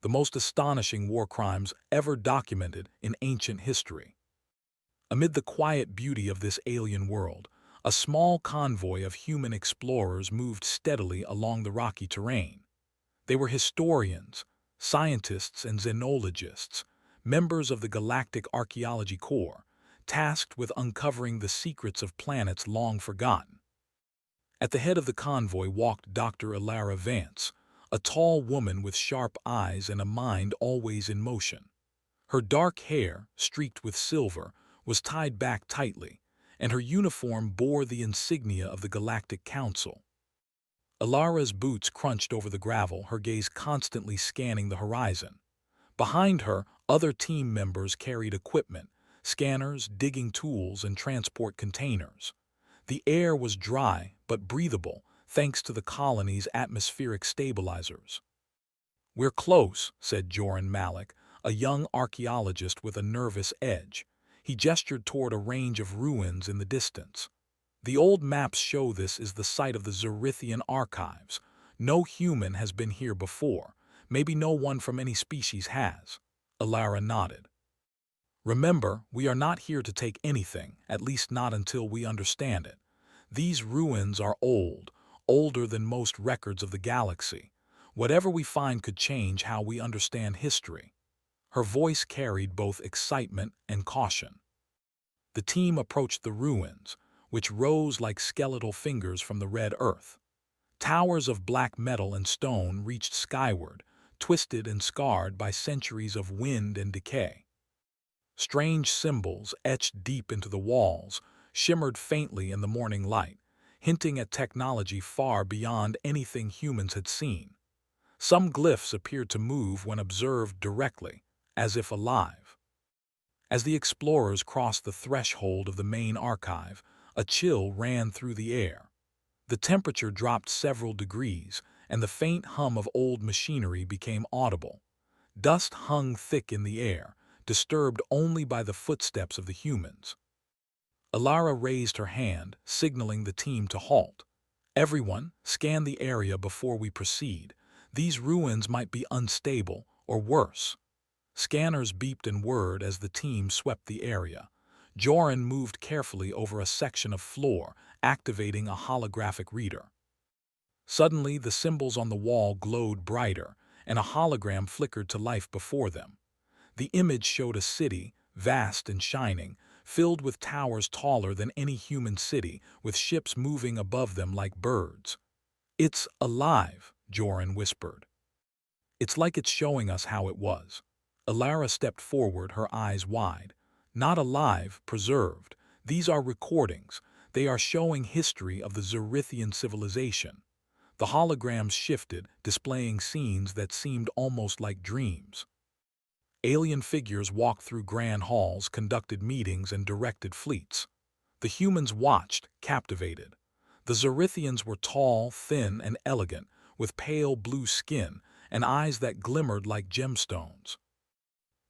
the most astonishing war crimes ever documented in ancient history. Amid the quiet beauty of this alien world, a small convoy of human explorers moved steadily along the rocky terrain. They were historians, scientists, and xenologists, members of the Galactic Archaeology Corps, tasked with uncovering the secrets of planets long forgotten. At the head of the convoy walked Dr. Ilara Vance, a tall woman with sharp eyes and a mind always in motion. Her dark hair, streaked with silver, was tied back tightly, and her uniform bore the insignia of the Galactic Council. Ilara's boots crunched over the gravel, her gaze constantly scanning the horizon. Behind her, other team members carried equipment, scanners, digging tools, and transport containers. The air was dry but breathable, thanks to the colony's atmospheric stabilizers. "We're close," said Joran Malik, a young archaeologist with a nervous edge. He gestured toward a range of ruins in the distance. "The old maps show this is the site of the Zorithian archives. No human has been here before. Maybe no one from any species has." Ilara nodded. "Remember, we are not here to take anything, at least not until we understand it. These ruins are old, older than most records of the galaxy. Whatever we find could change how we understand history." Her voice carried both excitement and caution. The team approached the ruins, which rose like skeletal fingers from the red earth. Towers of black metal and stone reached skyward, twisted and scarred by centuries of wind and decay. Strange symbols, etched deep into the walls, shimmered faintly in the morning light, hinting at technology far beyond anything humans had seen. Some glyphs appeared to move when observed directly, as if alive. As the explorers crossed the threshold of the main archive, a chill ran through the air. The temperature dropped several degrees, and the faint hum of old machinery became audible. Dust hung thick in the air, disturbed only by the footsteps of the humans. Ilara raised her hand, signaling the team to halt. "Everyone, scan the area before we proceed. These ruins might be unstable, or worse." Scanners beeped and whirred as the team swept the area. Joran moved carefully over a section of floor, activating a holographic reader. Suddenly, the symbols on the wall glowed brighter, and a hologram flickered to life before them. The image showed a city, vast and shining, filled with towers taller than any human city, with ships moving above them like birds. "It's alive," Joran whispered. "It's like it's showing us how it was." Ilara stepped forward, her eyes wide. "Not alive, preserved. These are recordings. They are showing history of the Zorithian civilization." The holograms shifted, displaying scenes that seemed almost like dreams. Alien figures walked through grand halls, conducted meetings, and directed fleets. The humans watched, captivated. The Zorithians were tall, thin, and elegant, with pale blue skin and eyes that glimmered like gemstones.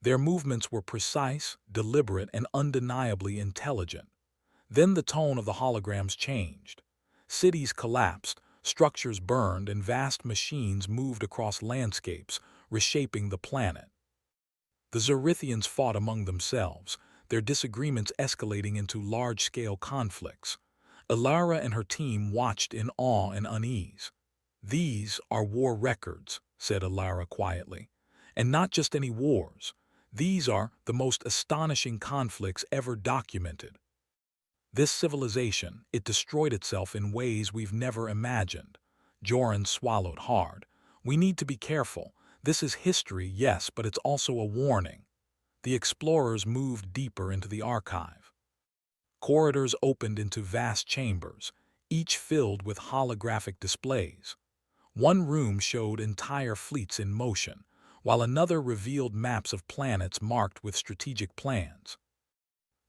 Their movements were precise, deliberate, and undeniably intelligent. Then the tone of the holograms changed. Cities collapsed, structures burned, and vast machines moved across landscapes, reshaping the planet. The Zorithians fought among themselves, their disagreements escalating into large-scale conflicts. Ilara and her team watched in awe and unease. "These are war records," said Ilara quietly. "And not just any wars. These are the most astonishing conflicts ever documented. This civilization, it destroyed itself in ways we've never imagined." Joran swallowed hard. "We need to be careful. This is history, yes, but it's also a warning." The explorers moved deeper into the archive. Corridors opened into vast chambers, each filled with holographic displays. One room showed entire fleets in motion, while another revealed maps of planets marked with strategic plans.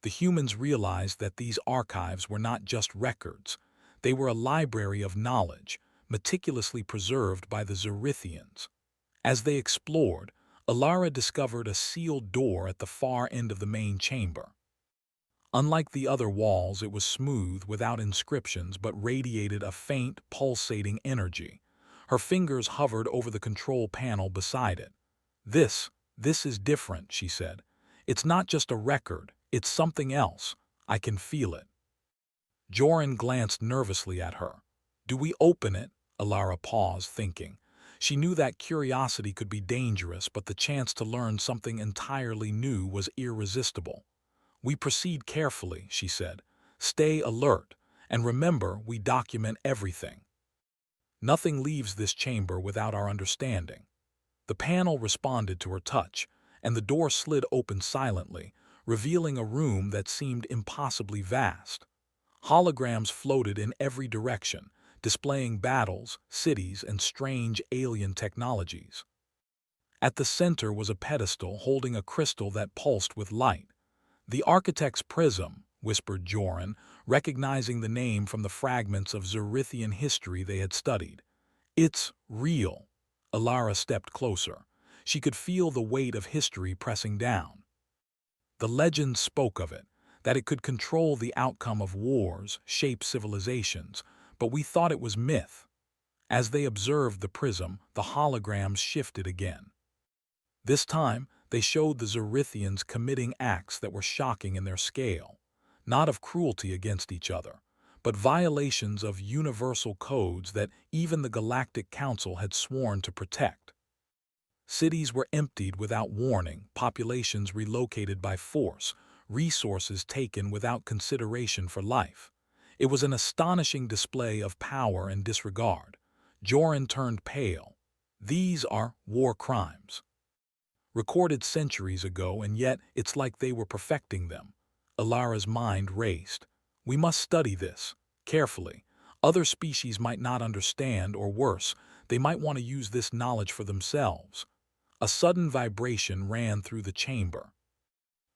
The humans realized that these archives were not just records. They were a library of knowledge, meticulously preserved by the Zorithians. As they explored, Ilara discovered a sealed door at the far end of the main chamber. Unlike the other walls, it was smooth, without inscriptions, but radiated a faint, pulsating energy. Her fingers hovered over the control panel beside it. This, this is different, she said. It's not just a record, it's something else. I can feel it. Joran glanced nervously at her. Do we open it? Alara paused, thinking. She knew that curiosity could be dangerous, but the chance to learn something entirely new was irresistible. We proceed carefully, she said. Stay alert, and remember we document everything. Nothing leaves this chamber without our understanding. The panel responded to her touch, and the door slid open silently, revealing a room that seemed impossibly vast. Holograms floated in every direction, displaying battles, cities, and strange alien technologies. At the center was a pedestal holding a crystal that pulsed with light. The architect's prism, whispered Joran, recognizing the name from the fragments of Zerithian history they had studied. It's real. Alara stepped closer. She could feel the weight of history pressing down. The legends spoke of it, that it could control the outcome of wars, shape civilizations, but we thought it was myth. As they observed the prism, the holograms shifted again. This time, they showed the Zerithians committing acts that were shocking in their scale, not of cruelty against each other, but violations of universal codes that even the Galactic Council had sworn to protect. Cities were emptied without warning, populations relocated by force, resources taken without consideration for life. It was an astonishing display of power and disregard. Joran turned pale. These are war crimes. Recorded centuries ago, and yet it's like they were perfecting them. Alara's mind raced. We must study this, carefully. Other species might not understand, or worse, they might want to use this knowledge for themselves. A sudden vibration ran through the chamber.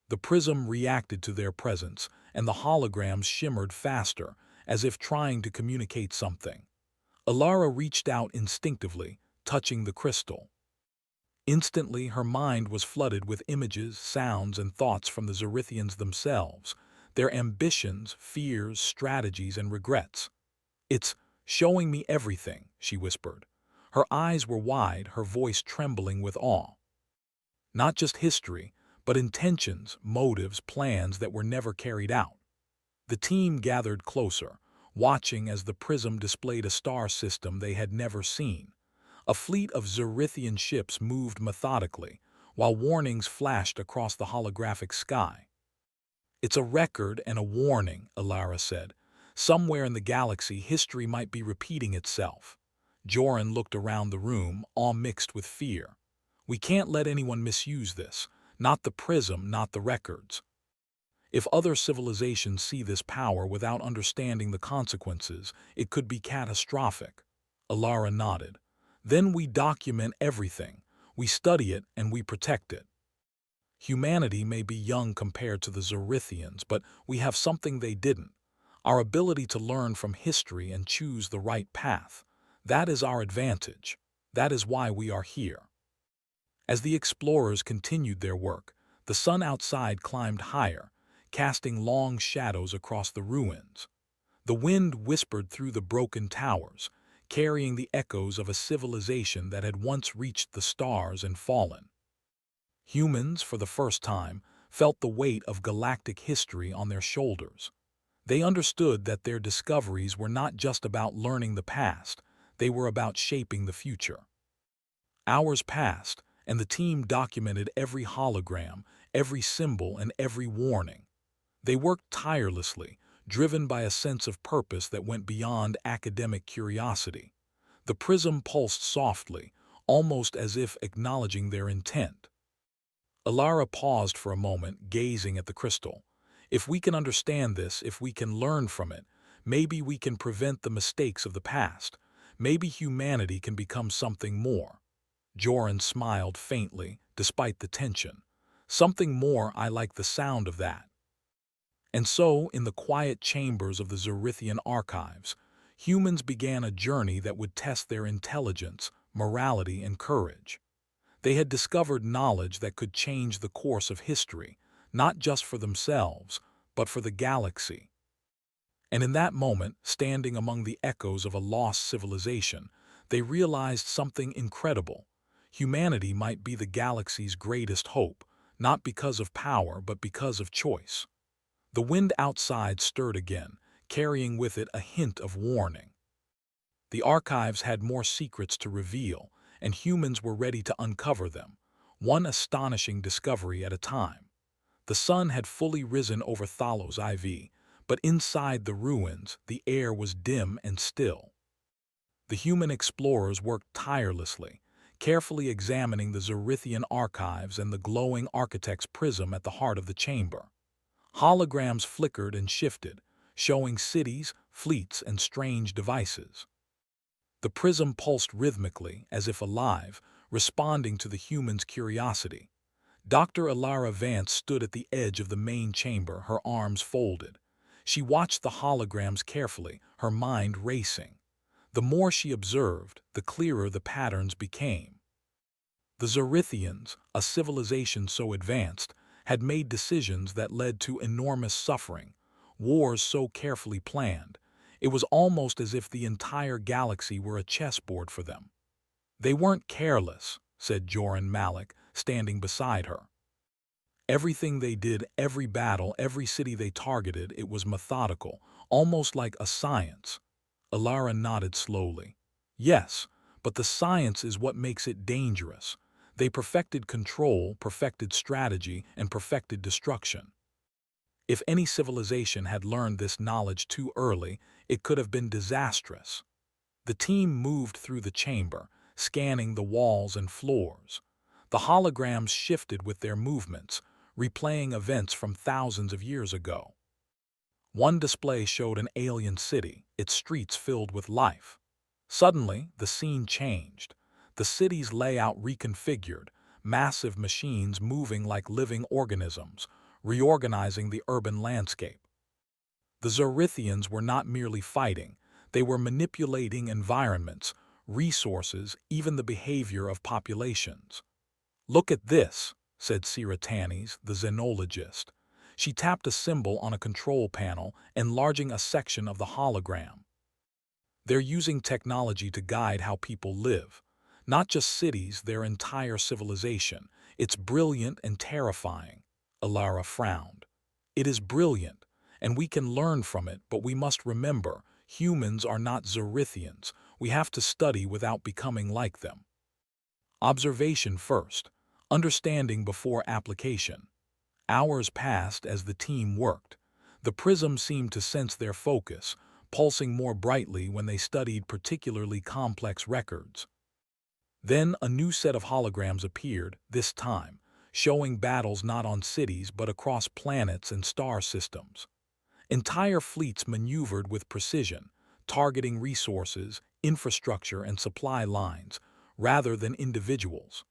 The prism reacted to their presence, and the holograms shimmered faster, as if trying to communicate something. Alara reached out instinctively, touching the crystal. Instantly, her mind was flooded with images, sounds, and thoughts from the Zerithians themselves, their ambitions, fears, strategies, and regrets. It's showing me everything, she whispered. Her eyes were wide, her voice trembling with awe. Not just history, but intentions, motives, plans that were never carried out. The team gathered closer, watching as the prism displayed a star system they had never seen. A fleet of Zerithian ships moved methodically, while warnings flashed across the holographic sky. It's a record and a warning, Alara said. Somewhere in the galaxy, history might be repeating itself. Joran looked around the room, all mixed with fear. We can't let anyone misuse this. Not the prism, not the records. If other civilizations see this power without understanding the consequences, it could be catastrophic. Alara nodded. Then we document everything. We study it and we protect it. Humanity may be young compared to the Zerithians, but we have something they didn't. Our ability to learn from history and choose the right path. That is our advantage. That is why we are here. As the explorers continued their work, the sun outside climbed higher, casting long shadows across the ruins. The wind whispered through the broken towers, carrying the echoes of a civilization that had once reached the stars and fallen. Humans, for the first time, felt the weight of galactic history on their shoulders. They understood that their discoveries were not just about learning the past, they were about shaping the future. Hours passed, and the team documented every hologram, every symbol, and every warning. They worked tirelessly, driven by a sense of purpose that went beyond academic curiosity. The prism pulsed softly, almost as if acknowledging their intent. Alara paused for a moment, gazing at the crystal. If we can understand this, if we can learn from it, maybe we can prevent the mistakes of the past. Maybe humanity can become something more. Joran smiled faintly, despite the tension. Something more, I like the sound of that. And so, in the quiet chambers of the Zerithian archives, humans began a journey that would test their intelligence, morality, and courage. They had discovered knowledge that could change the course of history, not just for themselves, but for the galaxy. And in that moment, standing among the echoes of a lost civilization, they realized something incredible. Humanity might be the galaxy's greatest hope, not because of power but because of choice. The wind outside stirred again, carrying with it a hint of warning. The archives had more secrets to reveal, and humans were ready to uncover them, one astonishing discovery at a time. The sun had fully risen over Thalos IV, but inside the ruins, the air was dim and still. The human explorers worked tirelessly, carefully examining the Zorithian archives and the glowing architect's prism at the heart of the chamber. Holograms flickered and shifted, showing cities, fleets, and strange devices. The prism pulsed rhythmically, as if alive, responding to the human's curiosity. Dr. Alara Vance stood at the edge of the main chamber, her arms folded. She watched the holograms carefully, her mind racing. The more she observed, the clearer the patterns became. The Zorithians, a civilization so advanced, had made decisions that led to enormous suffering, wars so carefully planned. It was almost as if the entire galaxy were a chessboard for them. "They weren't careless," said Joran Malik, standing beside her. "Everything they did, every battle, every city they targeted, it was methodical, almost like a science." Alara nodded slowly. "Yes, but the science is what makes it dangerous. They perfected control, perfected strategy, and perfected destruction. If any civilization had learned this knowledge too early, it could have been disastrous." The team moved through the chamber, scanning the walls and floors. The holograms shifted with their movements, replaying events from thousands of years ago. One display showed an alien city, its streets filled with life. Suddenly, the scene changed. The city's layout reconfigured, massive machines moving like living organisms, reorganizing the urban landscape. The Zorithians were not merely fighting, they were manipulating environments, resources, even the behavior of populations. "Look at this," said Siratanes, the xenologist. She tapped a symbol on a control panel, enlarging a section of the hologram. "They're using technology to guide how people live. Not just cities, their entire civilization. It's brilliant and terrifying." Alara frowned. "It is brilliant, and we can learn from it, but we must remember, humans are not Zorithians. We have to study without becoming like them. Observation first, understanding before application." Hours passed as the team worked. The prism seemed to sense their focus, pulsing more brightly when they studied particularly complex records. Then a new set of holograms appeared, this time, showing battles not on cities but across planets and star systems. Entire fleets maneuvered with precision, targeting resources, infrastructure, and supply lines, rather than individuals.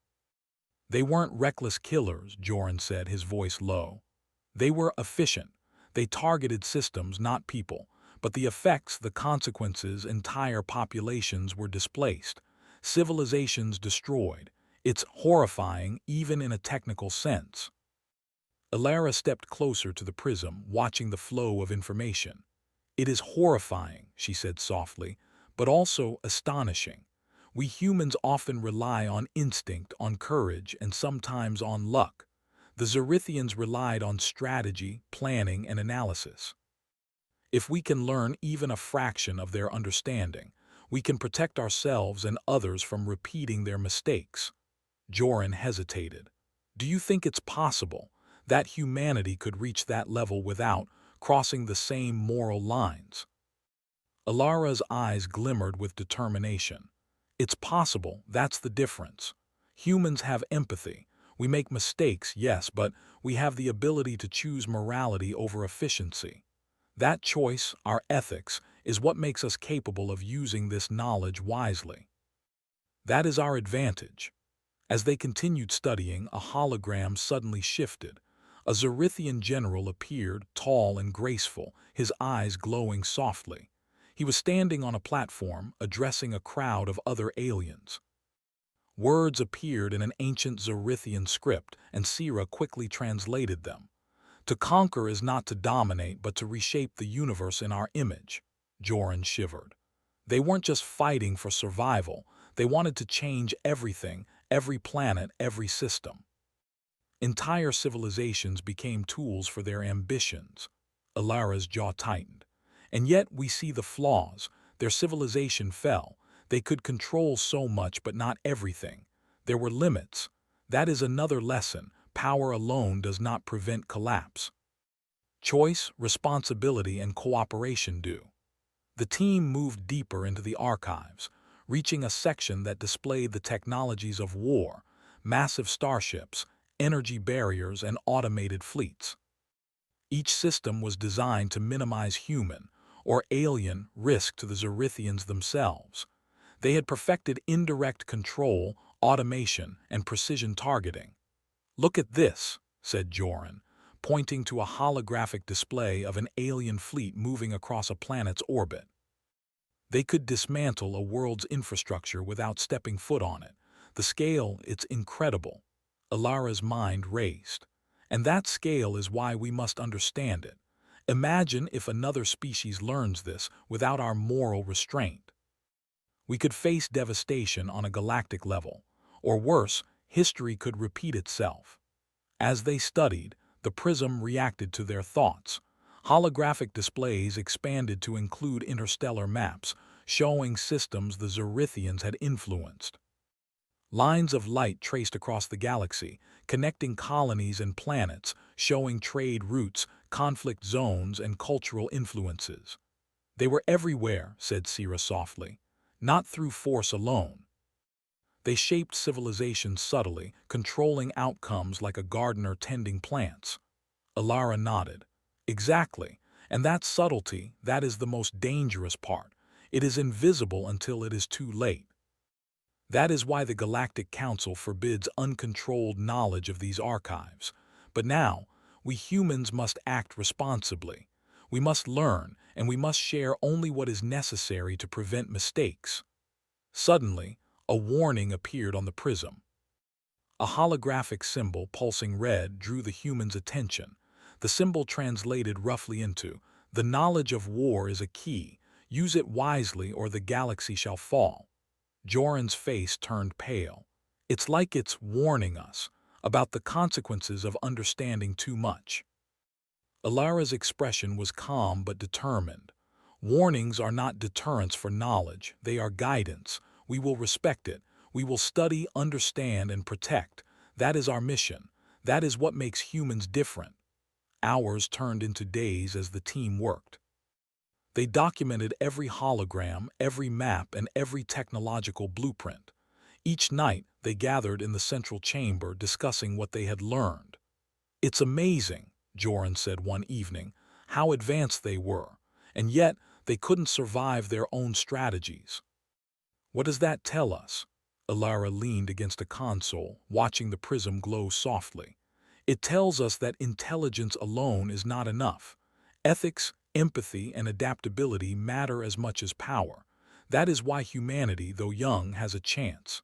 "They weren't reckless killers," Joran said, his voice low. "They were efficient. They targeted systems, not people. But the effects, the consequences, entire populations were displaced. Civilizations destroyed. It's horrifying, even in a technical sense." Alara stepped closer to the prism, watching the flow of information. "It is horrifying," she said softly, "but also astonishing. We humans often rely on instinct, on courage, and sometimes on luck. The Zorithians relied on strategy, planning, and analysis. If we can learn even a fraction of their understanding, we can protect ourselves and others from repeating their mistakes." Joran hesitated. "Do you think it's possible that humanity could reach that level without crossing the same moral lines?" Alara's eyes glimmered with determination. "It's possible, that's the difference. Humans have empathy. We make mistakes, yes, but we have the ability to choose morality over efficiency. That choice, our ethics, is what makes us capable of using this knowledge wisely. That is our advantage." As they continued studying, a hologram suddenly shifted. A Zorithian general appeared, tall and graceful, his eyes glowing softly. He was standing on a platform, addressing a crowd of other aliens. Words appeared in an ancient Zorithian script, and Sira quickly translated them. "To conquer is not to dominate, but to reshape the universe in our image." Joran shivered. They weren't just fighting for survival, they wanted to change everything, every planet, every system. Entire civilizations became tools for their ambitions. Alara's jaw tightened. And yet we see the flaws. Their civilization fell. They could control so much, but not everything. There were limits. That is another lesson. Power alone does not prevent collapse. Choice, responsibility, and cooperation do. The team moved deeper into the archives, reaching a section that displayed the technologies of war, massive starships, energy barriers, and automated fleets. Each system was designed to minimize human or alien risk to the Zorithians themselves. They had perfected indirect control, automation, and precision targeting. "Look at this," said Joran, pointing to a holographic display of an alien fleet moving across a planet's orbit. They could dismantle a world's infrastructure without stepping foot on it. The scale, it's incredible. Alara's mind raced. And that scale is why we must understand it. Imagine if another species learns this without our moral restraint. We could face devastation on a galactic level. Or worse, history could repeat itself. As they studied, the prism reacted to their thoughts. Holographic displays expanded to include interstellar maps, showing systems the Zorithians had influenced. Lines of light traced across the galaxy, connecting colonies and planets, showing trade routes, conflict zones, and cultural influences. "They were everywhere," said Sira softly, "not through force alone. They shaped civilizations subtly, controlling outcomes like a gardener tending plants." Alara nodded. "Exactly. And that subtlety, that is the most dangerous part. It is invisible until it is too late. That is why the Galactic Council forbids uncontrolled knowledge of these archives. But now, we humans must act responsibly. We must learn, and we must share only what is necessary to prevent mistakes." Suddenly, a warning appeared on the prism. A holographic symbol pulsing red drew the humans' attention. The symbol translated roughly into, "The knowledge of war is a key. Use it wisely or the galaxy shall fall." Joran's face turned pale. "It's like it's warning us about the consequences of understanding too much." Alara's expression was calm but determined. "Warnings are not deterrents for knowledge, they are guidance. We will respect it. We will study, understand, and protect. That is our mission. That is what makes humans different." Hours turned into days as the team worked. They documented every hologram, every map, and every technological blueprint. Each night, they gathered in the central chamber discussing what they had learned. "It's amazing," Joran said one evening, "how advanced they were, and yet they couldn't survive their own strategies." "What does that tell us?" Alara leaned against a console, watching the prism glow softly. "It tells us that intelligence alone is not enough. Ethics, empathy, and adaptability matter as much as power. That is why humanity, though young, has a chance.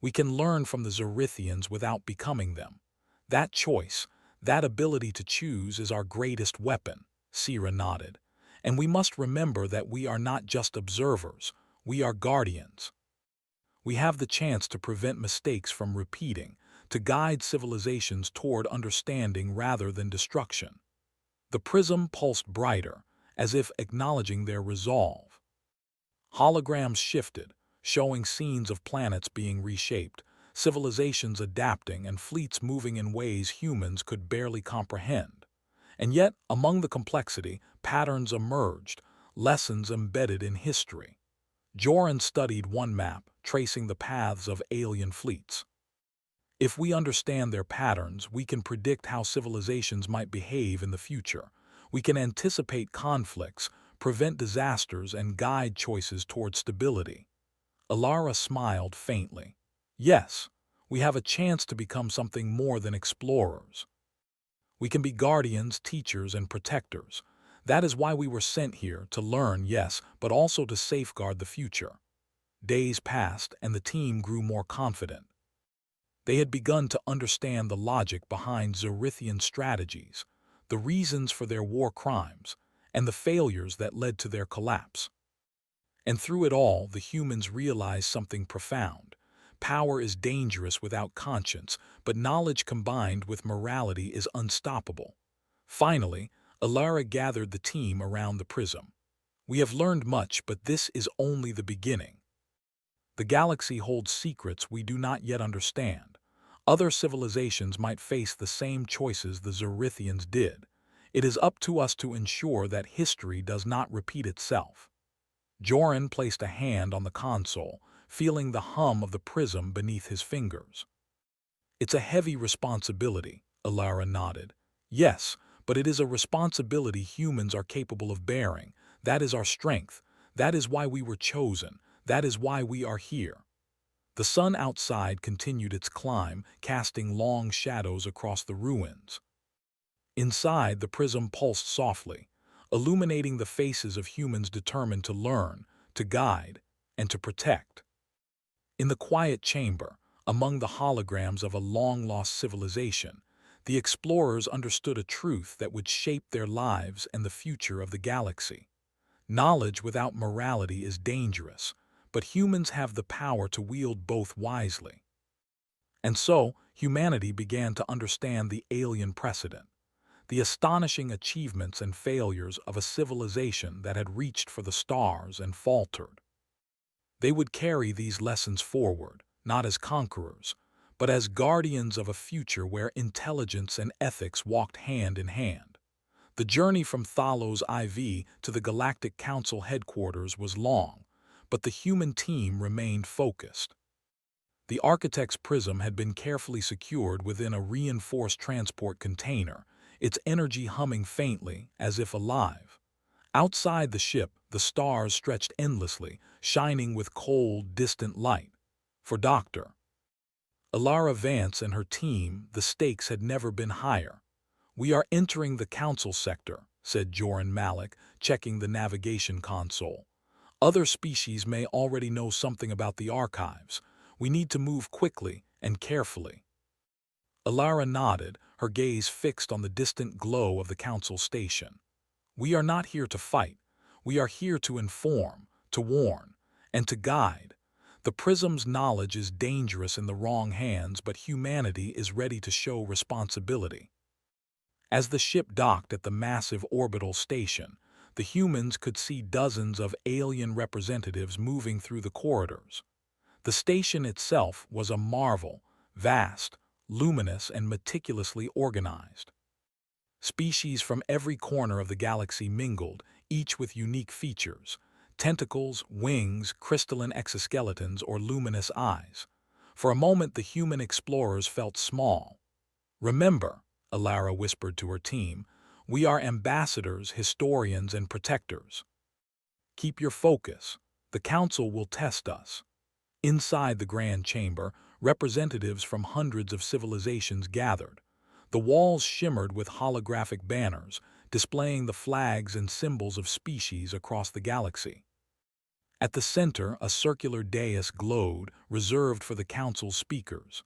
We can learn from the Zorithians without becoming them. That choice, that ability to choose is our greatest weapon." Sira nodded. "And we must remember that we are not just observers, we are guardians. We have the chance to prevent mistakes from repeating, to guide civilizations toward understanding rather than destruction." The prism pulsed brighter, as if acknowledging their resolve. Holograms shifted, showing scenes of planets being reshaped, civilizations adapting, and fleets moving in ways humans could barely comprehend. And yet, among the complexity, patterns emerged, lessons embedded in history. Joran studied one map, tracing the paths of alien fleets. "If we understand their patterns, we can predict how civilizations might behave in the future. We can anticipate conflicts, prevent disasters, and guide choices toward stability." Alara smiled faintly. "Yes, we have a chance to become something more than explorers. We can be guardians, teachers, and protectors. That is why we were sent here, to learn, yes, but also to safeguard the future." Days passed, and the team grew more confident. They had begun to understand the logic behind Zorithian strategies, the reasons for their war crimes, and the failures that led to their collapse. And through it all, the humans realized something profound. Power is dangerous without conscience, but knowledge combined with morality is unstoppable. Finally, Alara gathered the team around the prism. We have learned much, but this is only the beginning. The galaxy holds secrets we do not yet understand. Other civilizations might face the same choices the Zorithians did. It is up to us to ensure that history does not repeat itself. Joran placed a hand on the console, feeling the hum of the prism beneath his fingers. It's a heavy responsibility, Alara nodded. Yes, but it is a responsibility humans are capable of bearing. That is our strength. That is why we were chosen. That is why we are here. The sun outside continued its climb, casting long shadows across the ruins. Inside, the prism pulsed softly, illuminating the faces of humans determined to learn, to guide, and to protect. In the quiet chamber, among the holograms of a long-lost civilization, the explorers understood a truth that would shape their lives and the future of the galaxy. Knowledge without morality is dangerous, but humans have the power to wield both wisely. And so, humanity began to understand the alien precedent, the astonishing achievements and failures of a civilization that had reached for the stars and faltered. They would carry these lessons forward, not as conquerors, but as guardians of a future where intelligence and ethics walked hand in hand. The journey from Thalos IV to the Galactic Council headquarters was long, but the human team remained focused. The architect's prism had been carefully secured within a reinforced transport container, its energy humming faintly, as if alive. Outside the ship, the stars stretched endlessly, shining with cold, distant light. For Dr. Alara Vance and her team, the stakes had never been higher. "We are entering the council sector," said Joran Malik, checking the navigation console. "Other species may already know something about the archives. We need to move quickly and carefully." Alara nodded, her gaze fixed on the distant glow of the council station. "We are not here to fight. We are here to inform, to warn, and to guide. The prism's knowledge is dangerous in the wrong hands, but humanity is ready to show responsibility." As the ship docked at the massive orbital station, the humans could see dozens of alien representatives moving through the corridors. The station itself was a marvel, vast, luminous, and meticulously organized. Species from every corner of the galaxy mingled, each with unique features: tentacles, wings, crystalline exoskeletons, or luminous eyes. For a moment, the human explorers felt small. "Remember," Alara whispered to her team, "we are ambassadors, historians, and protectors. Keep your focus. The council will test us." Inside the grand chamber, representatives from hundreds of civilizations gathered. The walls shimmered with holographic banners, displaying the flags and symbols of species across the galaxy. At the center, a circular dais glowed, reserved for the council's speakers.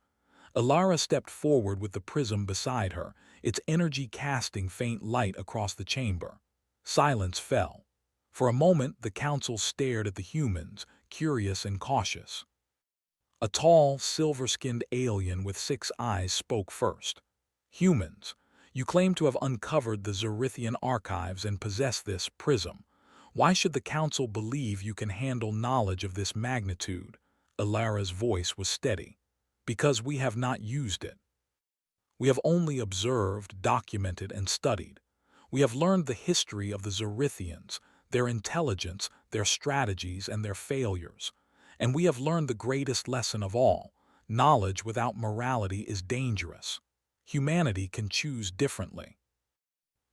Alara stepped forward with the prism beside her, its energy casting faint light across the chamber. Silence fell. For a moment, the council stared at the humans, curious and cautious. A tall, silver-skinned alien with 6 eyes spoke first. "Humans, you claim to have uncovered the Zorithian archives and possess this prism. Why should the council believe you can handle knowledge of this magnitude?" Alara's voice was steady. "Because we have not used it. We have only observed, documented, and studied. We have learned the history of the Zorithians, their intelligence, their strategies, and their failures. And we have learned the greatest lesson of all: knowledge without morality is dangerous. Humanity can choose differently."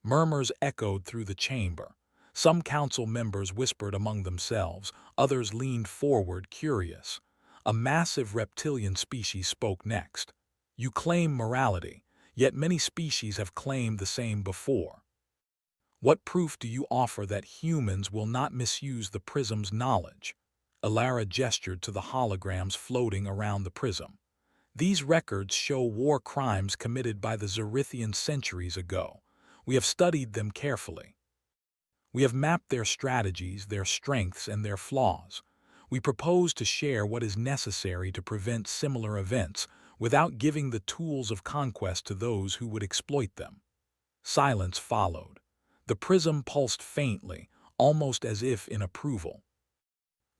Murmurs echoed through the chamber. Some council members whispered among themselves, others leaned forward, curious. A massive reptilian species spoke next. "You claim morality, yet many species have claimed the same before. What proof do you offer that humans will not misuse the prism's knowledge?" Alara gestured to the holograms floating around the prism. "These records show war crimes committed by the Zorithians centuries ago. We have studied them carefully. We have mapped their strategies, their strengths, and their flaws. We propose to share what is necessary to prevent similar events without giving the tools of conquest to those who would exploit them. Silence followed. The prism pulsed faintly, almost as if in approval.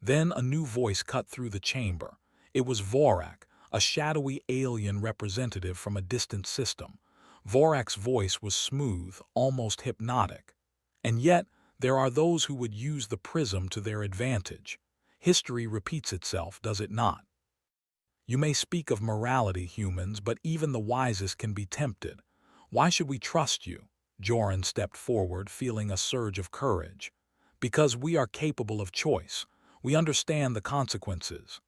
Then a new voice cut through the chamber. It was Vorak, a shadowy alien representative from a distant system. Vorak's voice was smooth, almost hypnotic. And yet, there are those who would use the prism to their advantage. History repeats itself, does it not? You may speak of morality, humans, but even the wisest can be tempted. Why should we trust you? Joran stepped forward, feeling a surge of courage. Because we are capable of choice. We understand the consequences.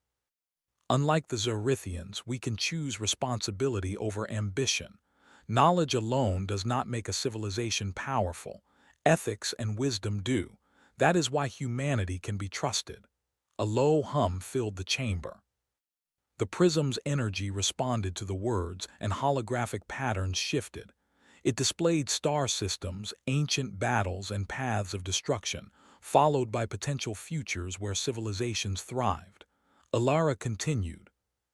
Unlike the Zorithians, we can choose responsibility over ambition. Knowledge alone does not make a civilization powerful. Ethics and wisdom do. That is why humanity can be trusted. A low hum filled the chamber. The prism's energy responded to the words, and holographic patterns shifted. It displayed star systems, ancient battles, and paths of destruction, followed by potential futures where civilizations thrived. Alara continued,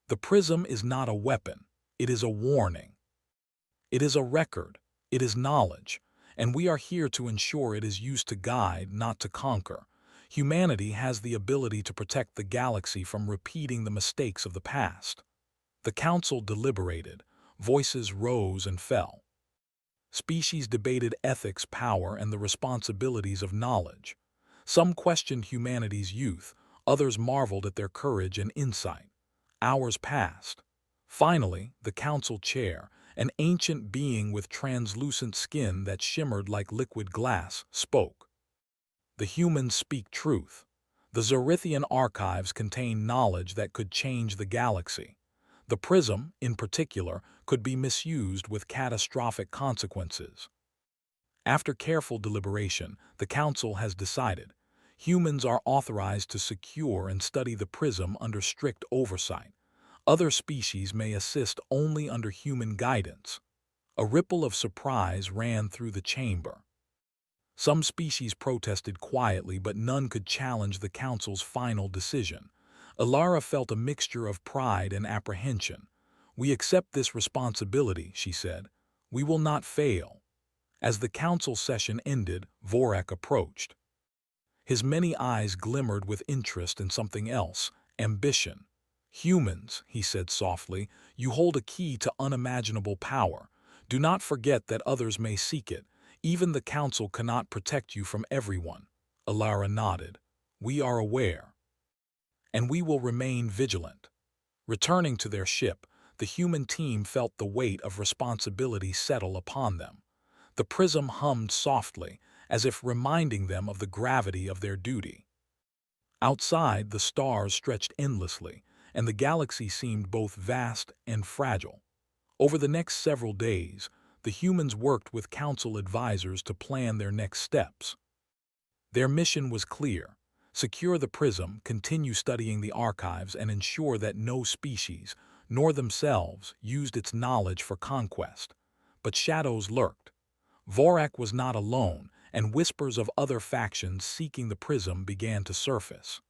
"The prism is not a weapon. It is a warning. It is a record. It is knowledge. And we are here to ensure it is used to guide, not to conquer. Humanity has the ability to protect the galaxy from repeating the mistakes of the past." The council deliberated. Voices rose and fell. Species debated ethics, power, and the responsibilities of knowledge. Some questioned humanity's youth, others marveled at their courage and insight. Hours passed. Finally, the council chair, an ancient being with translucent skin that shimmered like liquid glass, spoke. "The humans speak truth. The Zorithian archives contain knowledge that could change the galaxy. The prism, in particular, could be misused with catastrophic consequences. After careful deliberation, the Council has decided. Humans are authorized to secure and study the prism under strict oversight. Other species may assist only under human guidance." A ripple of surprise ran through the chamber. Some species protested quietly, but none could challenge the Council's final decision. Alara felt a mixture of pride and apprehension. "We accept this responsibility," she said. "We will not fail." As the council session ended, Vorak approached. His many eyes glimmered with interest in something else, ambition. "Humans," he said softly, "you hold a key to unimaginable power. Do not forget that others may seek it. Even the council cannot protect you from everyone." Alara nodded. "We are aware. And we will remain vigilant." Returning to their ship, the human team felt the weight of responsibility settle upon them. The prism hummed softly, as if reminding them of the gravity of their duty. Outside, the stars stretched endlessly, and the galaxy seemed both vast and fragile. Over the next several days, the humans worked with council advisors to plan their next steps. Their mission was clear: secure the prism, continue studying the archives, and ensure that no species, nor themselves, used its knowledge for conquest. But shadows lurked. Vorak was not alone, and whispers of other factions seeking the prism began to surface.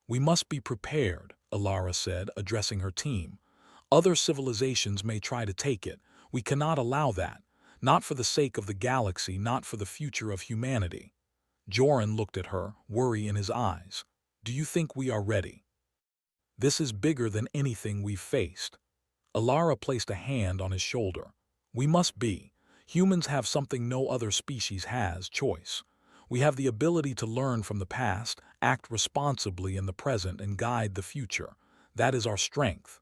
"We must be prepared," Alara said, addressing her team. "Other civilizations may try to take it. We cannot allow that. Not for the sake of the galaxy, not for the future of humanity." Joran looked at her, worry in his eyes. "Do you think we are ready? This is bigger than anything we've faced." Alara placed a hand on his shoulder. "We must be. Humans have something no other species has: choice. We have the ability to learn from the past, act responsibly in the present, and guide the future. That is our strength."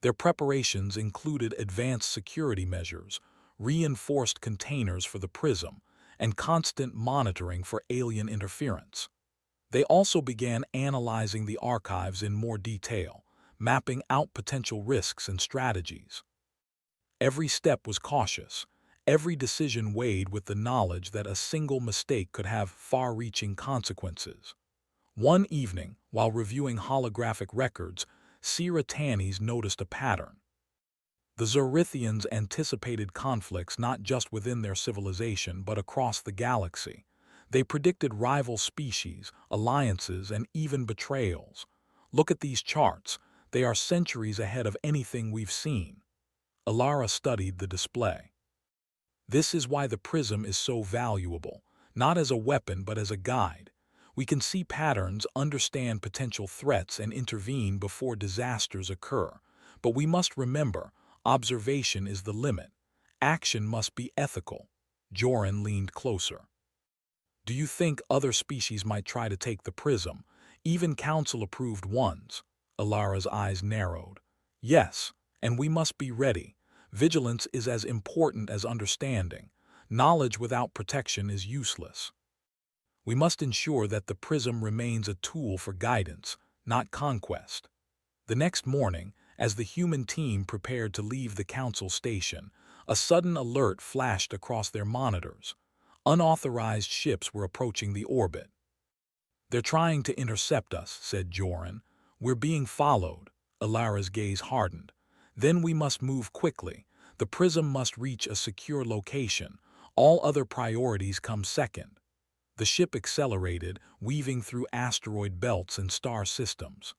Their preparations included advanced security measures, reinforced containers for the prism, and constant monitoring for alien interference. They also began analyzing the archives in more detail, mapping out potential risks and strategies. Every step was cautious, every decision weighed with the knowledge that a single mistake could have far-reaching consequences. One evening, while reviewing holographic records, Sira Tanis noticed a pattern. The Zorithians anticipated conflicts not just within their civilization but across the galaxy. They predicted rival species, alliances, and even betrayals. Look at these charts. They are centuries ahead of anything we've seen. Alara studied the display. This is why the prism is so valuable, not as a weapon but as a guide. We can see patterns, understand potential threats, and intervene before disasters occur. But we must remember, observation is the limit. Action must be ethical. Joran leaned closer. Do you think other species might try to take the prism, even council-approved ones? Alara's eyes narrowed. Yes, and we must be ready. Vigilance is as important as understanding. Knowledge without protection is useless. We must ensure that the prism remains a tool for guidance, not conquest. The next morning, as the human team prepared to leave the council station, a sudden alert flashed across their monitors. Unauthorized ships were approaching the orbit. "They're trying to intercept us," said Joran. "We're being followed." Alara's gaze hardened. "Then we must move quickly. The prism must reach a secure location. All other priorities come second." The ship accelerated, weaving through asteroid belts and star systems.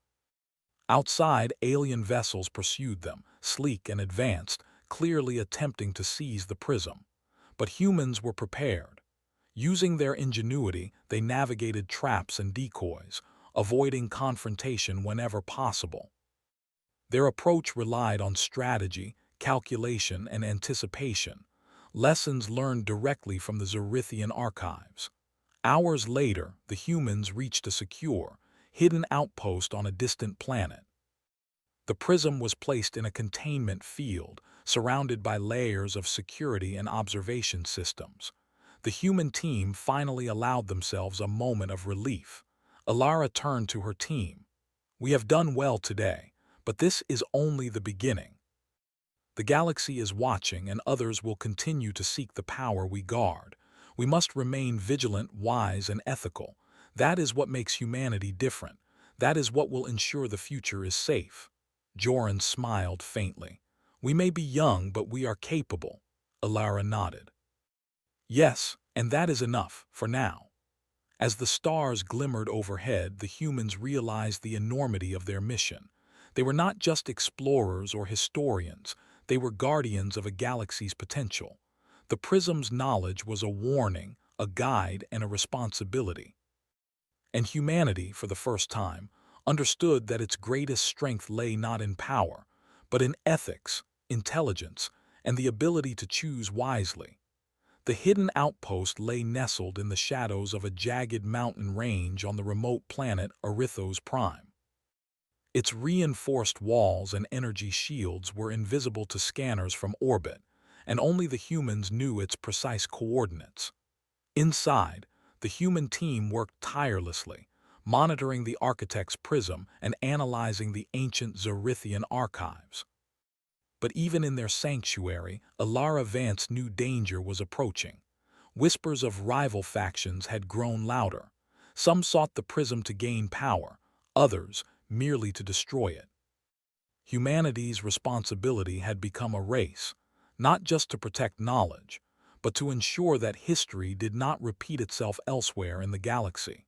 Outside, alien vessels pursued them, sleek and advanced, clearly attempting to seize the prism. But humans were prepared. Using their ingenuity, they navigated traps and decoys, avoiding confrontation whenever possible. Their approach relied on strategy, calculation, and anticipation, lessons learned directly from the Zorithian archives. Hours later, the humans reached a secure, hidden outpost on a distant planet. The prism was placed in a containment field, surrounded by layers of security and observation systems. The human team finally allowed themselves a moment of relief. Alara turned to her team. "We have done well today, but this is only the beginning. The galaxy is watching, and others will continue to seek the power we guard. We must remain vigilant, wise, and ethical. That is what makes humanity different. That is what will ensure the future is safe." Joran smiled faintly. "We may be young, but we are capable." Alara nodded. "Yes, and that is enough, for now." As the stars glimmered overhead, the humans realized the enormity of their mission. They were not just explorers or historians, they were guardians of a galaxy's potential. The prism's knowledge was a warning, a guide, and a responsibility. And humanity, for the first time, understood that its greatest strength lay not in power, but in ethics, intelligence, and the ability to choose wisely. The hidden outpost lay nestled in the shadows of a jagged mountain range on the remote planet Orithos Prime. Its reinforced walls and energy shields were invisible to scanners from orbit, and only the humans knew its precise coordinates. Inside, the human team worked tirelessly, monitoring the architect's prism and analyzing the ancient Zorithian archives. But even in their sanctuary, Alara Vance knew danger was approaching. Whispers of rival factions had grown louder. Some sought the prism to gain power, others merely to destroy it. Humanity's responsibility had become a race, not just to protect knowledge, but to ensure that history did not repeat itself elsewhere in the galaxy.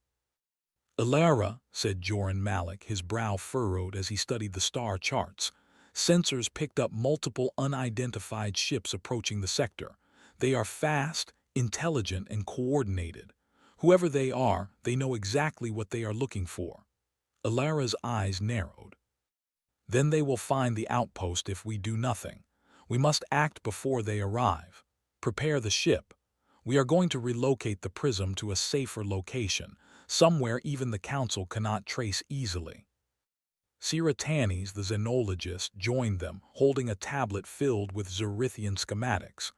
"Alara," said Joran Malik, his brow furrowed as he studied the star charts. Sensors picked up multiple unidentified ships approaching the sector. They are fast, intelligent, and coordinated. Whoever they are, they know exactly what they are looking for. Alara's eyes narrowed. "Then they will find the outpost if we do nothing. We must act before they arrive. Prepare the ship. We are going to relocate the prism to a safer location, somewhere even the Council cannot trace easily." Siratanes, the xenologist, joined them, holding a tablet filled with Zorithian schematics.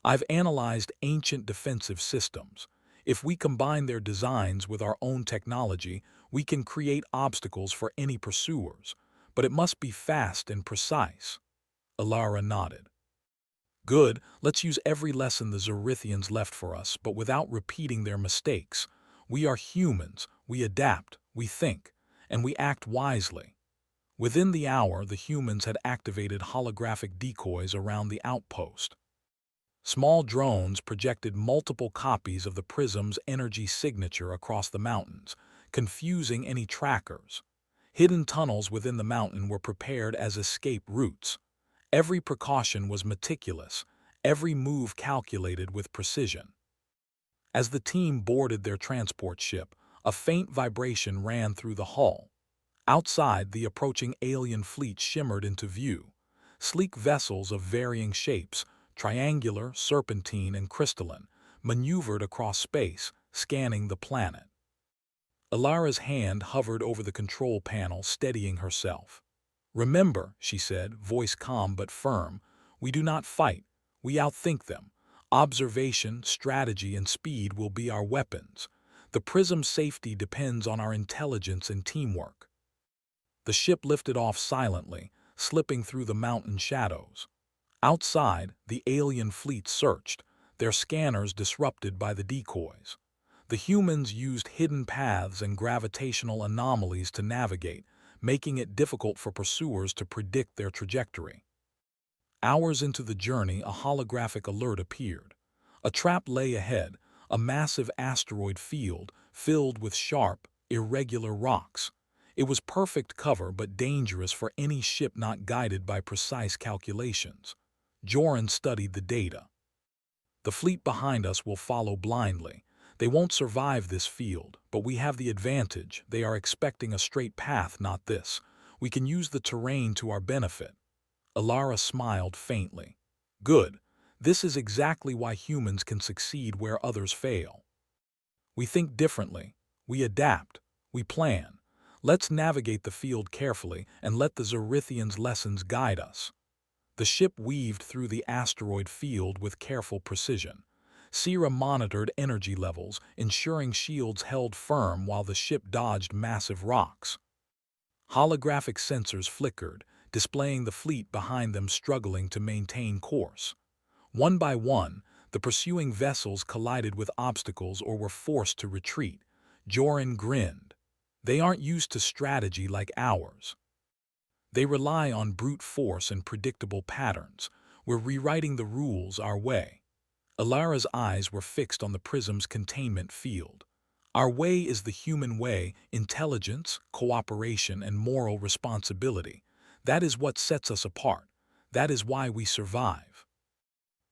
"I've analyzed ancient defensive systems. If we combine their designs with our own technology, we can create obstacles for any pursuers. But it must be fast and precise." Alara nodded. "Good, let's use every lesson the Zorithians left for us, but without repeating their mistakes. We are humans, we adapt, we think, and we act wisely." Within the hour, the humans had activated holographic decoys around the outpost. Small drones projected multiple copies of the prism's energy signature across the mountains, confusing any trackers. Hidden tunnels within the mountain were prepared as escape routes. Every precaution was meticulous, every move calculated with precision. As the team boarded their transport ship, a faint vibration ran through the hull. Outside, the approaching alien fleet shimmered into view. Sleek vessels of varying shapes, triangular, serpentine, and crystalline, maneuvered across space, scanning the planet. Alara's hand hovered over the control panel, steadying herself. "Remember," she said, voice calm but firm, "we do not fight, we outthink them. Observation, strategy, and speed will be our weapons. The prism's safety depends on our intelligence and teamwork." The ship lifted off silently, slipping through the mountain shadows. Outside, the alien fleet searched, their scanners disrupted by the decoys. The humans used hidden paths and gravitational anomalies to navigate, making it difficult for pursuers to predict their trajectory. Hours into the journey, a holographic alert appeared. A trap lay ahead, a massive asteroid field filled with sharp, irregular rocks. It was perfect cover but dangerous for any ship not guided by precise calculations. Joran studied the data. "The fleet behind us will follow blindly. They won't survive this field, but we have the advantage. They are expecting a straight path, not this. We can use the terrain to our benefit." Alara smiled faintly. "Good. This is exactly why humans can succeed where others fail. We think differently. We adapt. We plan. Let's navigate the field carefully and let the Zorithians' lessons guide us." The ship weaved through the asteroid field with careful precision. Sira monitored energy levels, ensuring shields held firm while the ship dodged massive rocks. Holographic sensors flickered, displaying the fleet behind them struggling to maintain course. One by one, the pursuing vessels collided with obstacles or were forced to retreat. Joran grinned. "They aren't used to strategy like ours. They rely on brute force and predictable patterns. We're rewriting the rules our way." Alara's eyes were fixed on the prism's containment field. "Our way is the human way: intelligence, cooperation, and moral responsibility. That is what sets us apart. That is why we survive."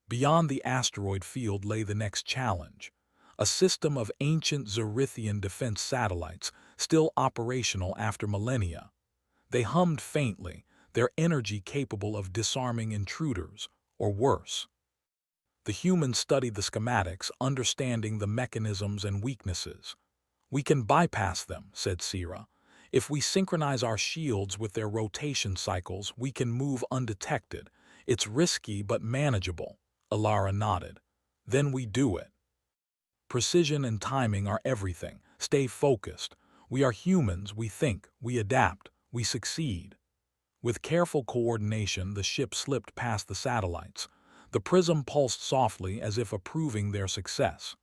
Beyond the asteroid field lay the next challenge. A system of ancient Zorithian defense satellites, still operational after millennia. They hummed faintly, their energy capable of disarming intruders, or worse. The humans studied the schematics, understanding the mechanisms and weaknesses. "We can bypass them," said Sira. "If we synchronize our shields with their rotation cycles, we can move undetected. It's risky but manageable." Alara nodded. "Then we do it." Precision and timing are everything. Stay focused. We are humans, we think, we adapt, we succeed. With careful coordination, the ship slipped past the satellites. The prism pulsed softly as if approving their success.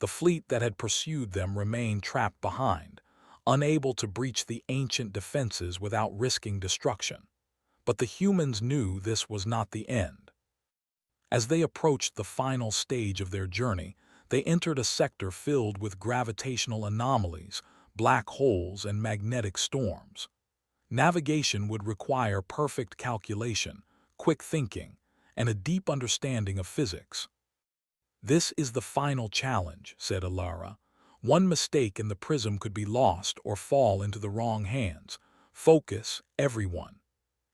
The fleet that had pursued them remained trapped behind, unable to breach the ancient defenses without risking destruction. But the humans knew this was not the end. As they approached the final stage of their journey, they entered a sector filled with gravitational anomalies, black holes, and magnetic storms. Navigation would require perfect calculation, quick thinking, and a deep understanding of physics. "This is the final challenge," said Alara. "One mistake and the prism could be lost or fall into the wrong hands. Focus, everyone."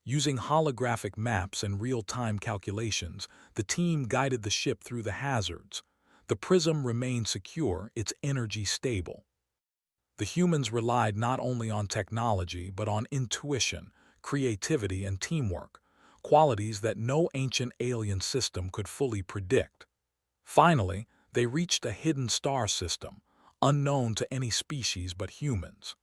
Using holographic maps and real-time calculations, the team guided the ship through the hazards. The prism remained secure, its energy stable. The humans relied not only on technology but on intuition, creativity, and teamwork, qualities that no ancient alien system could fully predict. Finally, they reached a hidden star system, unknown to any species but humans.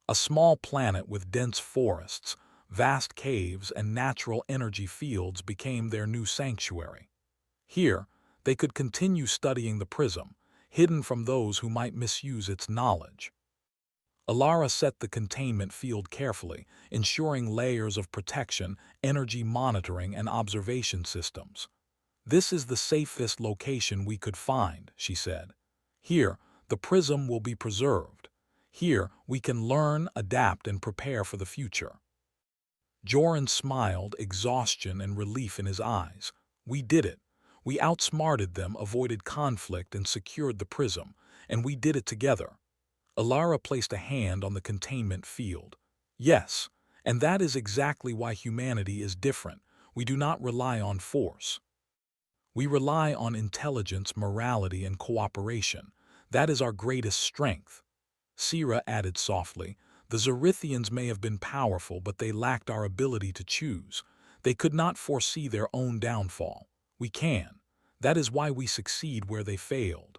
A small planet with dense forests, vast caves, and natural energy fields became their new sanctuary. Here, they could continue studying the prism, hidden from those who might misuse its knowledge. Alara set the containment field carefully, ensuring layers of protection, energy monitoring, and observation systems. "This is the safest location we could find," she said. "Here, the prism will be preserved. Here, we can learn, adapt, and prepare for the future." Joran smiled, exhaustion and relief in his eyes. "We did it. We outsmarted them, avoided conflict, and secured the prism, and we did it together." Alara placed a hand on the containment field. "Yes, and that is exactly why humanity is different. We do not rely on force. We rely on intelligence, morality, and cooperation. That is our greatest strength." Sira added softly, "The Zorithians may have been powerful, but they lacked our ability to choose. They could not foresee their own downfall. We can. That is why we succeed where they failed."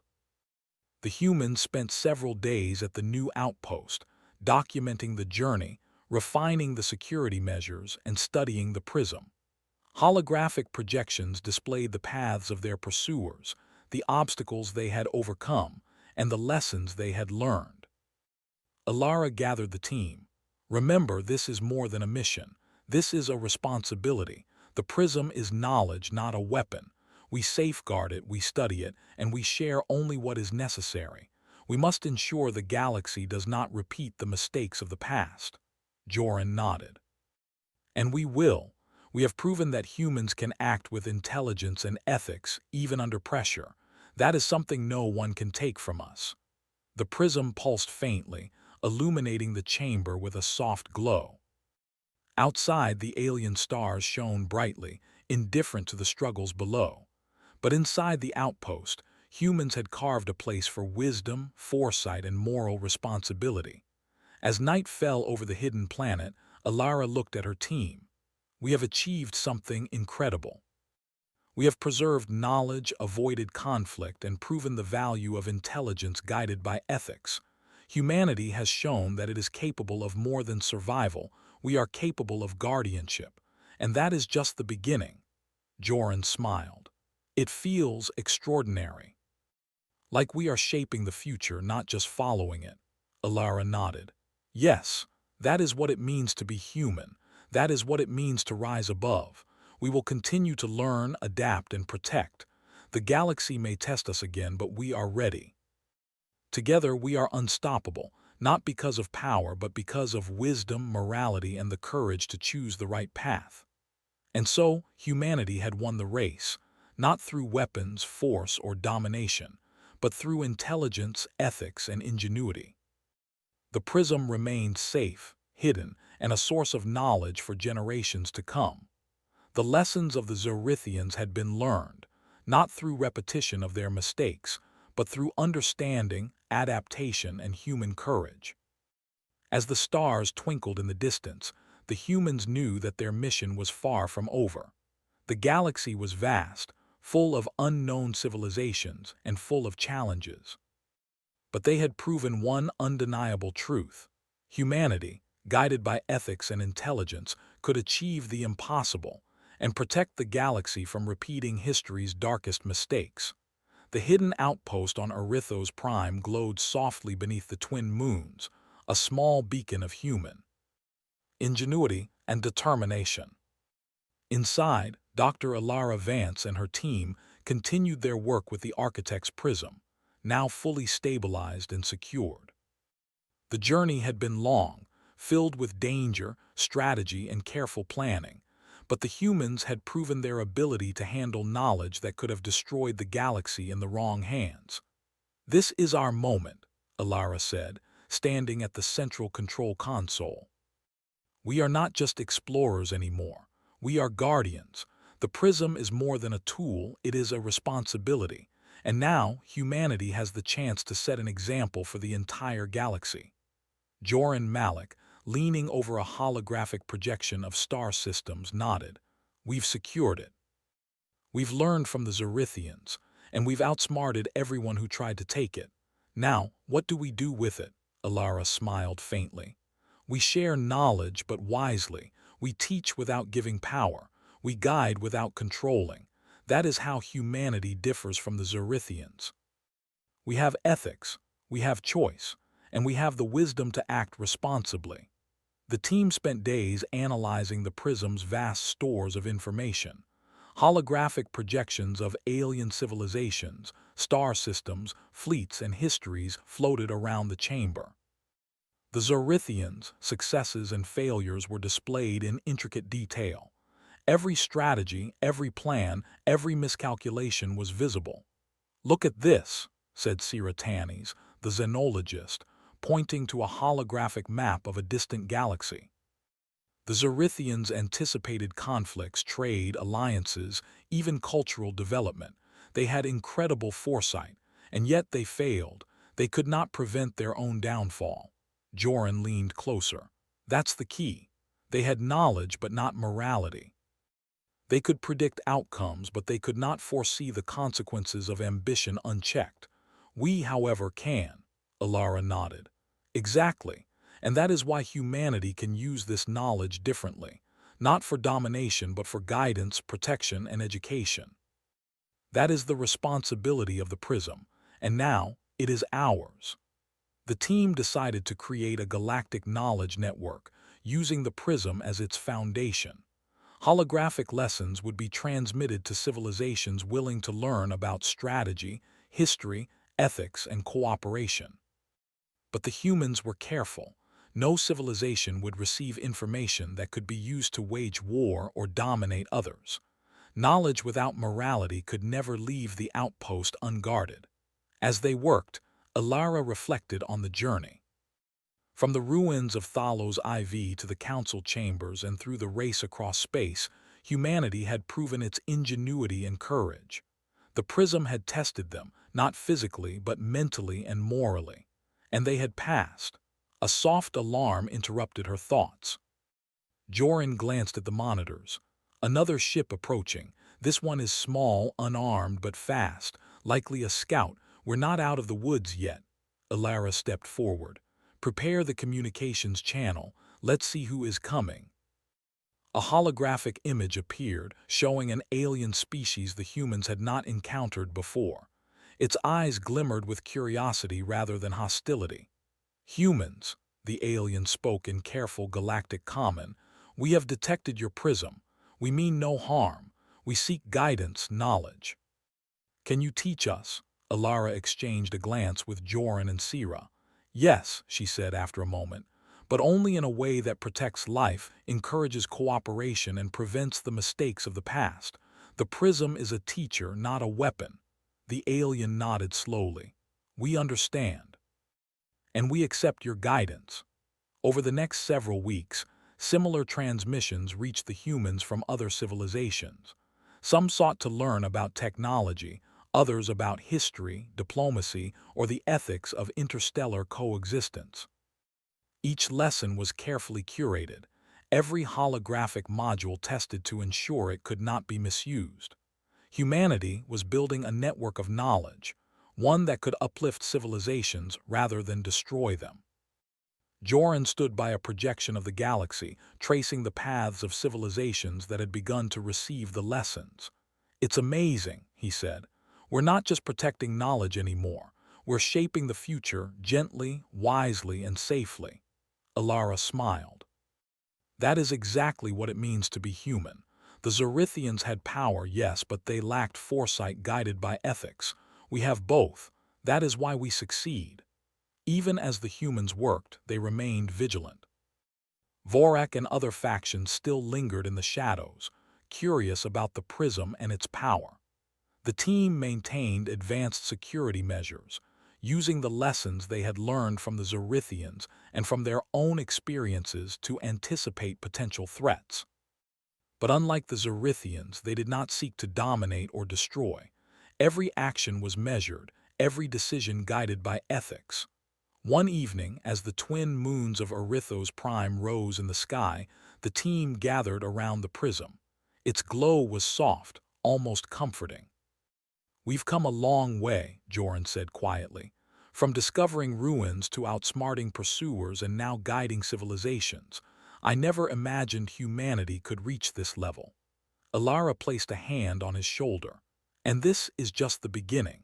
The humans spent several days at the new outpost, documenting the journey, refining the security measures, and studying the prism. Holographic projections displayed the paths of their pursuers, the obstacles they had overcome, and the lessons they had learned. Alara gathered the team. "Remember, this is more than a mission. This is a responsibility. The prism is knowledge, not a weapon. We safeguard it, we study it, and we share only what is necessary. We must ensure the galaxy does not repeat the mistakes of the past." Joran nodded. "And we will. We have proven that humans can act with intelligence and ethics, even under pressure. That is something no one can take from us." The prism pulsed faintly, illuminating the chamber with a soft glow. Outside, the alien stars shone brightly, indifferent to the struggles below. But inside the outpost, humans had carved a place for wisdom, foresight, and moral responsibility. As night fell over the hidden planet, Alara looked at her team. "We have achieved something incredible. We have preserved knowledge, avoided conflict, and proven the value of intelligence guided by ethics. Humanity has shown that it is capable of more than survival. We are capable of guardianship. And that is just the beginning." Joran smiled. "It feels extraordinary. Like we are shaping the future, not just following it." Alara nodded. "Yes, that is what it means to be human. That is what it means to rise above. We will continue to learn, adapt, and protect. The galaxy may test us again, but we are ready. Together we are unstoppable, not because of power, but because of wisdom, morality, and the courage to choose the right path." And so, humanity had won the race, not through weapons, force, or domination, but through intelligence, ethics, and ingenuity. The prism remained safe, hidden, and a source of knowledge for generations to come. The lessons of the Zorithians had been learned, not through repetition of their mistakes, but through understanding, adaptation, and human courage. As the stars twinkled in the distance, the humans knew that their mission was far from over. The galaxy was vast, full of unknown civilizations and full of challenges. But they had proven one undeniable truth. Humanity, guided by ethics and intelligence, could achieve the impossible and protect the galaxy from repeating history's darkest mistakes. The hidden outpost on Erythos Prime glowed softly beneath the twin moons, a small beacon of human ingenuity and determination. Inside, Dr. Alara Vance and her team continued their work with the architect's prism, now fully stabilized and secured. The journey had been long, filled with danger, strategy, and careful planning, but the humans had proven their ability to handle knowledge that could have destroyed the galaxy in the wrong hands. "This is our moment," Alara said, standing at the central control console. "We are not just explorers anymore. We are guardians. The prism is more than a tool, it is a responsibility. And now, humanity has the chance to set an example for the entire galaxy." Joran Malik, leaning over a holographic projection of star systems, nodded. "We've secured it. We've learned from the Zorithians, and we've outsmarted everyone who tried to take it. Now, what do we do with it?" Alara smiled faintly. "We share knowledge, but wisely. We teach without giving power. We guide without controlling. That is how humanity differs from the Zorithians. We have ethics, we have choice, and we have the wisdom to act responsibly." The team spent days analyzing the prism's vast stores of information. Holographic projections of alien civilizations, star systems, fleets, and histories floated around the chamber. The Zorithians' successes and failures were displayed in intricate detail. Every strategy, every plan, every miscalculation was visible. "Look at this," said Siratanes, the xenologist, pointing to a holographic map of a distant galaxy. The Zorithians anticipated conflicts, trade, alliances, even cultural development. They had incredible foresight, and yet they failed. They could not prevent their own downfall. Joran leaned closer. "That's the key. They had knowledge but not morality. They could predict outcomes, but they could not foresee the consequences of ambition unchecked. We, however, can." Alara nodded. "Exactly. And that is why humanity can use this knowledge differently, not for domination but for guidance, protection, and education. That is the responsibility of the Prism, and now it is ours." The team decided to create a galactic knowledge network, using the Prism as its foundation. Holographic lessons would be transmitted to civilizations willing to learn about strategy, history, ethics, and cooperation. But the humans were careful. No civilization would receive information that could be used to wage war or dominate others. Knowledge without morality could never leave the outpost unguarded. As they worked, Alara reflected on the journey. From the ruins of Thalos IV to the council chambers and through the race across space, humanity had proven its ingenuity and courage. The Prism had tested them, not physically but mentally and morally. And they had passed. A soft alarm interrupted her thoughts. Joran glanced at the monitors. "Another ship approaching. This one is small, unarmed, but fast, likely a scout. We're not out of the woods yet." Alara stepped forward. "Prepare the communications channel. Let's see who is coming." A holographic image appeared, showing an alien species the humans had not encountered before. Its eyes glimmered with curiosity rather than hostility. "Humans," the alien spoke in careful galactic common, "we have detected your Prism. We mean no harm. We seek guidance, knowledge." "Can you teach us?" Alara exchanged a glance with Joran and Sira. "Yes," she said after a moment, "but only in a way that protects life, encourages cooperation, and prevents the mistakes of the past. The Prism is a teacher, not a weapon." The alien nodded slowly. "We understand. And we accept your guidance." Over the next several weeks, similar transmissions reached the humans from other civilizations. Some sought to learn about technology, others about history, diplomacy, or the ethics of interstellar coexistence. Each lesson was carefully curated, every holographic module tested to ensure it could not be misused. Humanity was building a network of knowledge, one that could uplift civilizations rather than destroy them. Joran stood by a projection of the galaxy, tracing the paths of civilizations that had begun to receive the lessons. "It's amazing," he said. "We're not just protecting knowledge anymore. We're shaping the future gently, wisely, and safely." Alara smiled. "That is exactly what it means to be human. The Zorithians had power, yes, but they lacked foresight guided by ethics. We have both. That is why we succeed." Even as the humans worked, they remained vigilant. Vorak and other factions still lingered in the shadows, curious about the Prism and its power. The team maintained advanced security measures, using the lessons they had learned from the Zorithians and from their own experiences to anticipate potential threats. But unlike the Zorithians, they did not seek to dominate or destroy. Every action was measured, every decision guided by ethics. One evening, as the twin moons of Erythos Prime rose in the sky, the team gathered around the Prism. Its glow was soft, almost comforting. "We've come a long way," Joran said quietly, "from discovering ruins to outsmarting pursuers and now guiding civilizations. I never imagined humanity could reach this level." Alara placed a hand on his shoulder. "And this is just the beginning.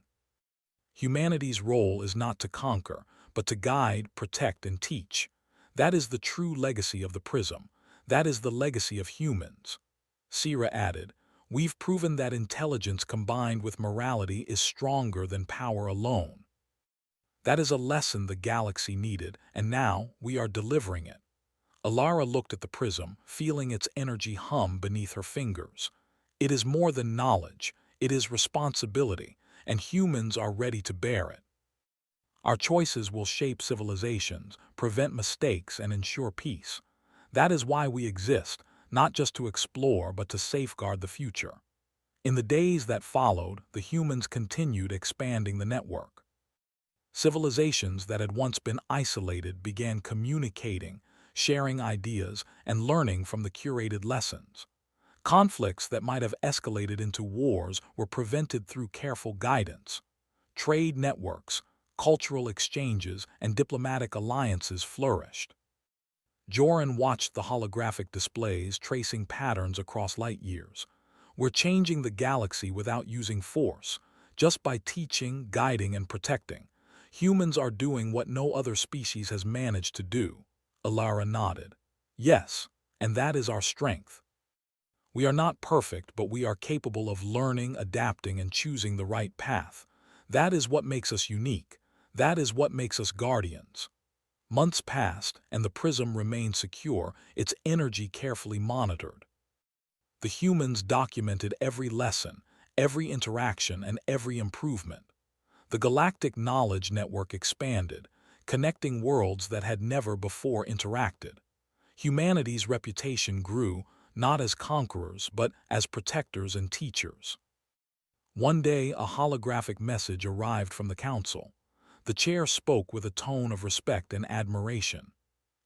Humanity's role is not to conquer, but to guide, protect, and teach. That is the true legacy of the Prism. That is the legacy of humans." Sira added, We've proven that intelligence combined with morality is stronger than power alone. That is a lesson the galaxy needed, and now we are delivering it. Alara looked at the prism, feeling its energy hum beneath her fingers. It is more than knowledge, it is responsibility, and humans are ready to bear it. Our choices will shape civilizations, prevent mistakes, and ensure peace. That is why we exist, not just to explore but to safeguard the future. In the days that followed, the humans continued expanding the network. Civilizations that had once been isolated began communicating, sharing ideas, and learning from the curated lessons. Conflicts that might have escalated into wars were prevented through careful guidance. Trade networks, cultural exchanges, and diplomatic alliances flourished. Joran watched the holographic displays tracing patterns across light years. We're changing the galaxy without using force, just by teaching, guiding, and protecting. Humans are doing what no other species has managed to do. Alara nodded. Yes, and that is our strength. We are not perfect, but we are capable of learning, adapting, and choosing the right path. That is what makes us unique. That is what makes us guardians. Months passed, and the prism remained secure, its energy carefully monitored. The humans documented every lesson, every interaction, and every improvement. The galactic knowledge network expanded, connecting worlds that had never before interacted. Humanity's reputation grew, not as conquerors, but as protectors and teachers. One day, a holographic message arrived from the council. The chair spoke with a tone of respect and admiration.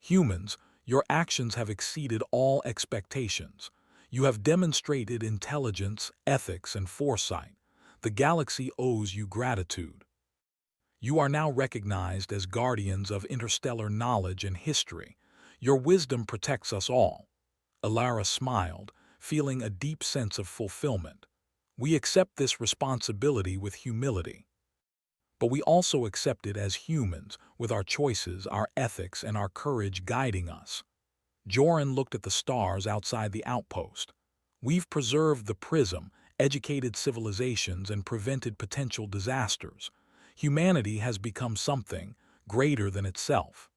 Humans, your actions have exceeded all expectations. You have demonstrated intelligence, ethics, and foresight. The galaxy owes you gratitude. You are now recognized as guardians of interstellar knowledge and history. Your wisdom protects us all. Alara smiled, feeling a deep sense of fulfillment. We accept this responsibility with humility. But we also accept it as humans, with our choices, our ethics, and our courage guiding us. Joran looked at the stars outside the outpost. We've preserved the prism, educated civilizations, and prevented potential disasters. Humanity has become something greater than itself.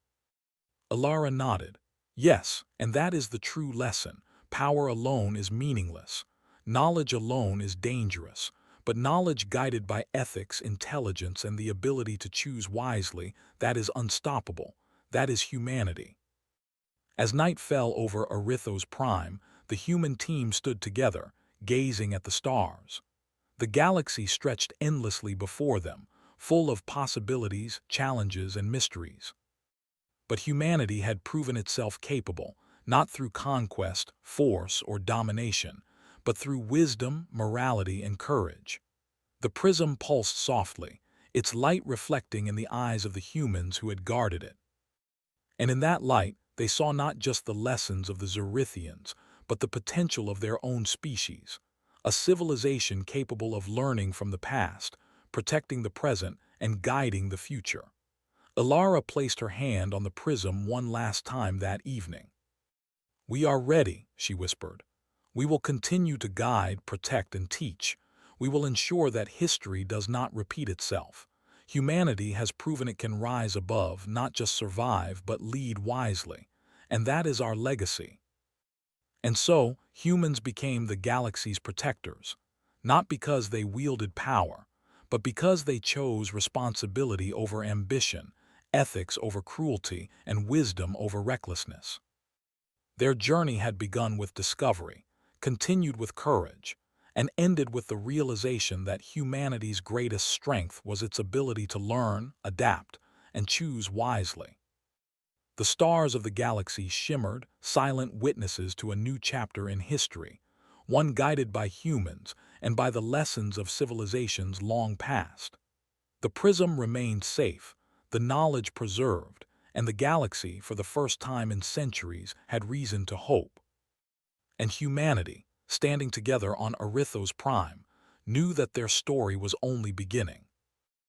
Alara nodded. Yes, and that is the true lesson. Power alone is meaningless. Knowledge alone is dangerous. But knowledge guided by ethics, intelligence, and the ability to choose wisely, that is unstoppable. That is humanity. As night fell over Arythos Prime, the human team stood together, gazing at the stars. The galaxy stretched endlessly before them, full of possibilities, challenges, and mysteries. But humanity had proven itself capable, not through conquest, force, or domination, but through wisdom, morality, and courage. The prism pulsed softly, its light reflecting in the eyes of the humans who had guarded it. And in that light, they saw not just the lessons of the Zorithians, but the potential of their own species, a civilization capable of learning from the past, protecting the present, and guiding the future. Alara placed her hand on the prism one last time that evening. "We are ready," she whispered. "We will continue to guide, protect, and teach. We will ensure that history does not repeat itself. Humanity has proven it can rise above, not just survive, but lead wisely. And that is our legacy." And so, humans became the galaxy's protectors, not because they wielded power, but because they chose responsibility over ambition, ethics over cruelty, and wisdom over recklessness. Their journey had begun with discovery, continued with courage, and ended with the realization that humanity's greatest strength was its ability to learn, adapt, and choose wisely. The stars of the galaxy shimmered, silent witnesses to a new chapter in history, one guided by humans and by the lessons of civilizations long past. The prism remained safe, the knowledge preserved, and the galaxy, for the first time in centuries, had reason to hope. And humanity, standing together on Arythos Prime, knew that their story was only beginning.